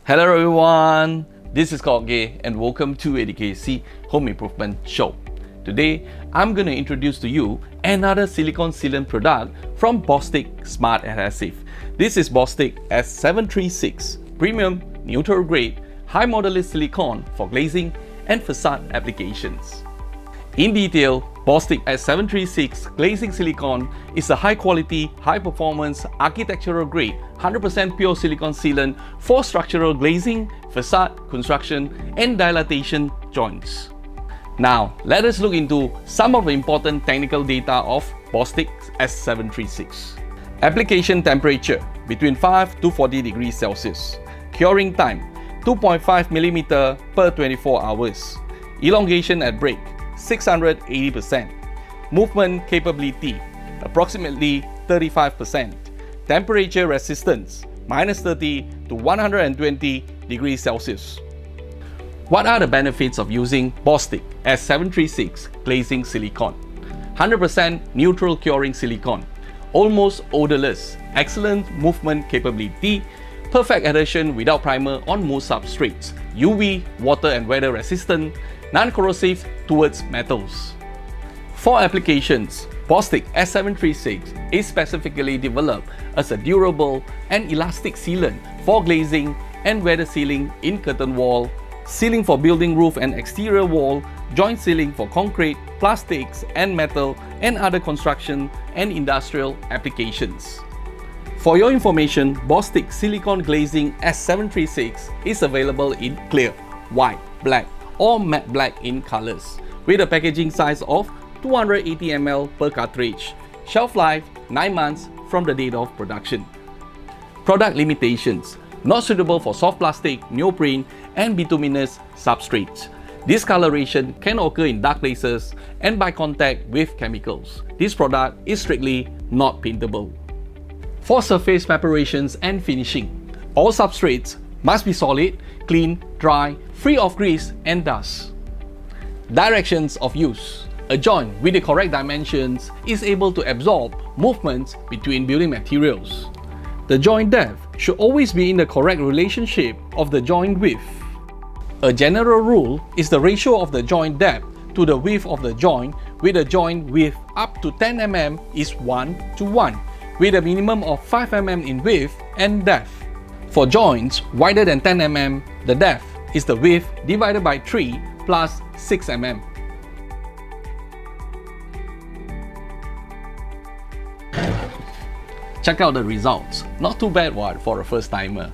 Hello everyone, this is Gay and welcome to ATKC Home Improvement Show. Today, I'm going to introduce to you another silicone sealant product from Bostik Smart Adhesive. This is Bostik S736 Premium Neutral Grade High Modulus Silicone for glazing and facade applications. In detail, Bostik S736 Glazing Silicone is a high-quality, high-performance, architectural-grade, 100% pure silicone sealant for structural glazing, facade, construction, and dilatation joints. Now, let us look into some of the important technical data of Bostik S736. Application temperature between 5 to 40 degrees Celsius. Curing time 2.5 mm per 24 hours. Elongation at break 680%. Movement capability approximately 35%. Temperature resistance -30 to 120 degrees Celsius. What are the benefits of using Bostik S736 Glazing Silicone? 100% neutral curing silicone, almost odorless, excellent movement capability, perfect adhesion without primer on most substrates, UV, water and weather resistant, non-corrosive towards metals. For applications, Bostik S736 is specifically developed as a durable and elastic sealant for glazing and weather sealing in curtain wall, sealing for building roof and exterior wall, joint sealing for concrete, plastics and metal and other construction and industrial applications. For your information, Bostik Silicone Glazing S736 is available in clear, white, black or matte black in colors, with a packaging size of 280 ml per cartridge. Shelf life 9 months from the date of production. Product limitations: not suitable for soft plastic, neoprene and bituminous substrates. Discoloration can occur in dark places and by contact with chemicals. This product is strictly not paintable. For surface preparations and finishing, all substrates must be solid, clean, dry, free of grease and dust. Directions of use: a joint with the correct dimensions is able to absorb movements between building materials. The joint depth should always be in the correct relationship of the joint width. A general rule is the ratio of the joint depth to the width of the joint, with the joint width up to 10 mm is 1:1, with a minimum of 5 mm in width and depth. For joints wider than 10 mm, the depth is the width divided by 3 plus 6 mm. Check out the results. Not too bad for a first timer.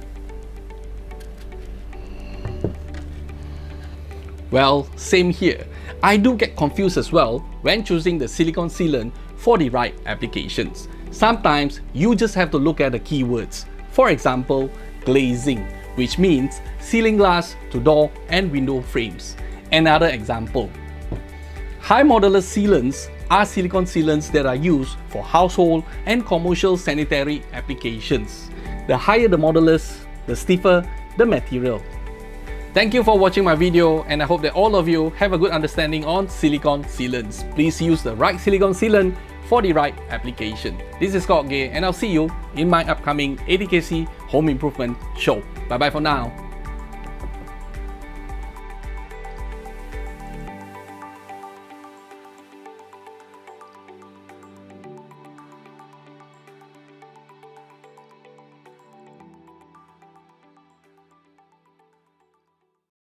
Well, same here. I do get confused as well when choosing the silicone sealant for the right applications. Sometimes you just have to look at the keywords. For example, glazing, which means sealing glass to door and window frames. Another example, high modulus sealants are silicone sealants that are used for household and commercial sanitary applications. The higher the modulus, the stiffer the material. Thank you for watching my video, and I hope that all of you have a good understanding on silicone sealants. Please use the right silicone sealant for the right application. This is Gay and I'll see you in my upcoming ATKC Home Improvement Show. Bye bye for now.